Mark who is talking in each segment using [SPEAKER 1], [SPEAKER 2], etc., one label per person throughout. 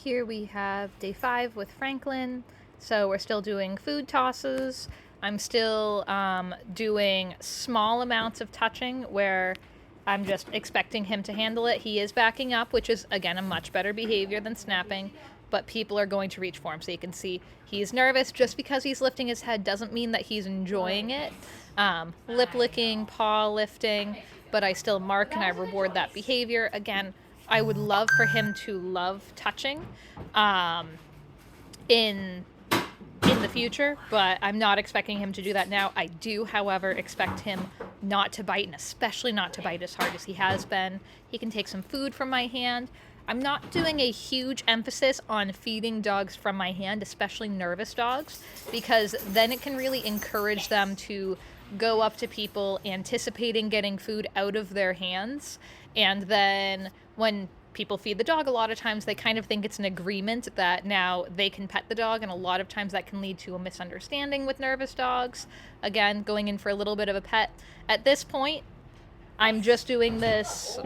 [SPEAKER 1] Here we have day 5 with Franklin. So we're still doing food tosses. I'm still doing small amounts of touching where I'm just expecting him to handle it. He is backing up, which is, again, a much better behavior than snapping, but people are going to reach for him. So you can see he's nervous. Just because he's lifting his head doesn't mean that he's enjoying it. Lip licking, paw lifting, but I still mark and I reward that behavior. Again, I would love for him to love touching in the future, but I'm not expecting him to do that now. I do, however, expect him not to bite, and especially not to bite as hard as he has been. He can take some food from my hand. I'm not doing a huge emphasis on feeding dogs from my hand, especially nervous dogs, because then it can really encourage them to go up to people anticipating getting food out of their hands. And then when people feed the dog, a lot of times they kind of think it's an agreement that now they can pet the dog, and a lot of times that can lead to a misunderstanding with nervous dogs. Again, going in for a little bit of a pet. At this point, I'm just doing this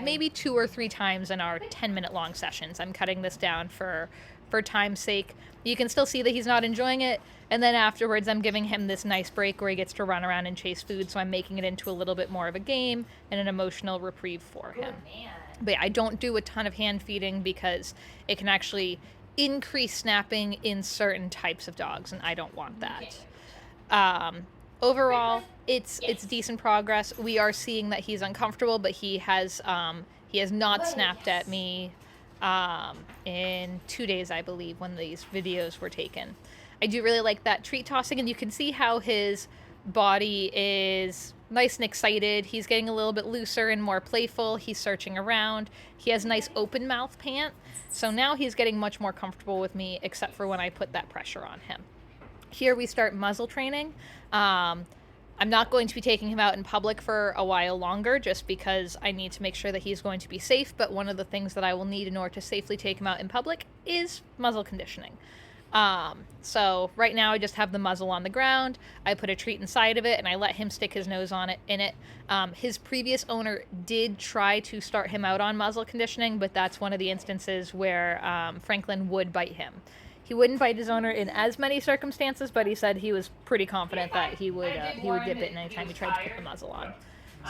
[SPEAKER 1] maybe 2 or 3 times in our 10-minute long sessions. I'm cutting this down for time's sake. You can still see that he's not enjoying it, and then afterwards I'm giving him this nice break where he gets to run around and chase food, so I'm making it into a little bit more of a game and an emotional reprieve for him. But yeah, I don't do a ton of hand feeding because it can actually increase snapping in certain types of dogs, and I don't want that. Overall, it's decent progress. We are seeing that he's uncomfortable, but he has not snapped at me in 2 days, I believe, when these videos were taken. I do really like that treat tossing, and you can see how his body is nice and excited. He's getting a little bit looser and more playful. He's searching around. He has a nice open mouth pant, so now he's getting much more comfortable with me, except for when I put that pressure on him. Here we start muzzle training. I'm not going to be taking him out in public for a while longer just because I need to make sure that he's going to be safe, but one of the things that I will need in order to safely take him out in public is muzzle conditioning. So right now I just have the muzzle on the ground. I put a treat inside of it and I let him stick his nose in it. His previous owner did try to start him out on muzzle conditioning, but that's one of the instances where Franklin would bite him. He wouldn't bite his owner in as many circumstances, but he said he was pretty confident that he would get bitten anytime he tried to put the muzzle on.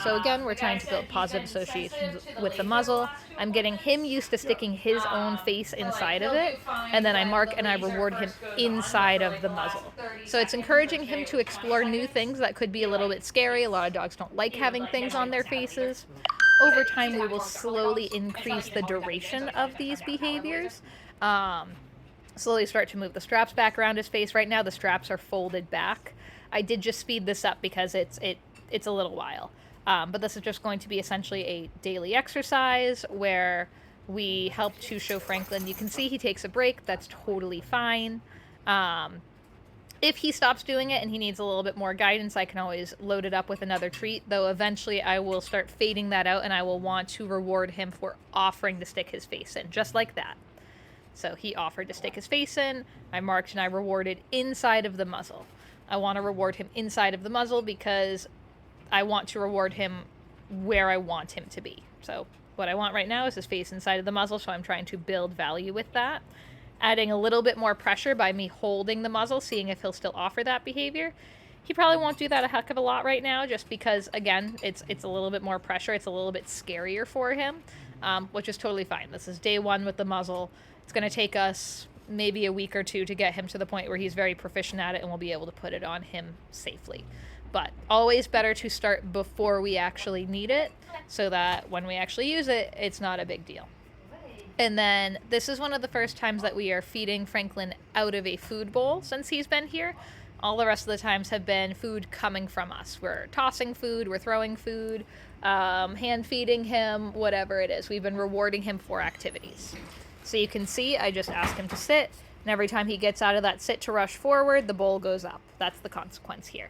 [SPEAKER 1] So again, we're trying to build positive associations with the muzzle. I'm getting him used to sticking his own face inside of it, and then I mark and I reward him inside of the muzzle. So it's encouraging him to explore new things that could be a little bit scary. A lot of dogs don't like having things on their faces. Over time, we will slowly increase the duration of these behaviors. Slowly start to move the straps back around his face. Right now, the straps are folded back. I did just speed this up because it's a little while. But this is just going to be essentially a daily exercise where we help to show Franklin. You can see he takes a break. That's totally fine. If he stops doing it and he needs a little bit more guidance, I can always load it up with another treat, though eventually I will start fading that out and I will want to reward him for offering to stick his face in, just like that. So he offered to stick his face in. I marked and I rewarded inside of the muzzle. I want to reward him inside of the muzzle because I want to reward him where I want him to be. So what I want right now is his face inside of the muzzle, so I'm trying to build value with that. Adding a little bit more pressure by me holding the muzzle, seeing if he'll still offer that behavior. He probably won't do that a heck of a lot right now, just because, again, it's a little bit more pressure. It's a little bit scarier for him, which is totally fine. This is day 1 with the muzzle. It's going to take us maybe a week or 2 to get him to the point where he's very proficient at it and we'll be able to put it on him safely. But always better to start before we actually need it so that when we actually use it, it's not a big deal. And then this is one of the first times that we are feeding Franklin out of a food bowl since he's been here. All the rest of the times have been food coming from us. We're tossing food, we're throwing food, hand feeding him, whatever it is. We've been rewarding him for activities. So you can see I just ask him to sit, and every time he gets out of that sit to rush forward, the bowl goes up. That's the consequence here.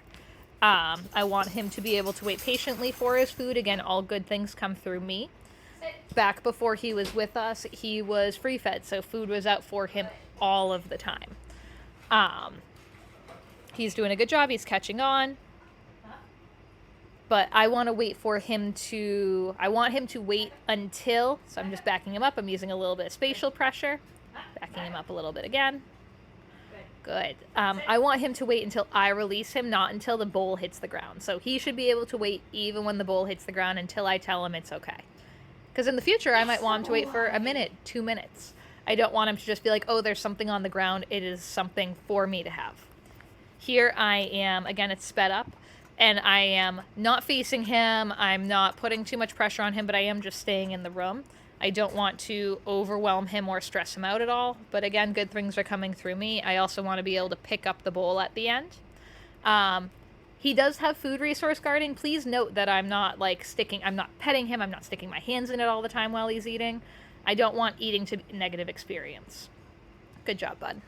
[SPEAKER 1] I want him to be able to wait patiently for his food. Again, all good things come through me. Back before he was with us, he was free-fed, so food was out for him all of the time. He's doing a good job. He's catching on. But I want to wait for him to... I want him to wait until... So I'm just backing him up. I'm using a little bit of spatial pressure. Backing him up a little bit again. Good. I want him to wait until I release him, not until the bowl hits the ground. So he should be able to wait even when the bowl hits the ground until I tell him it's okay. Because in the future, I might want him to wait for a minute, 2 minutes. I don't want him to just be like, oh, there's something on the ground. It is something for me to have. Here I am, again, it's sped up, and I am not facing him. I'm not putting too much pressure on him, but I am just staying in the room. I don't want to overwhelm him or stress him out at all. But again, good things are coming through me. I also want to be able to pick up the bowl at the end. He does have food resource guarding. Please note that I'm not I'm not petting him. I'm not sticking my hands in it all the time while he's eating. I don't want eating to be a negative experience. Good job, bud.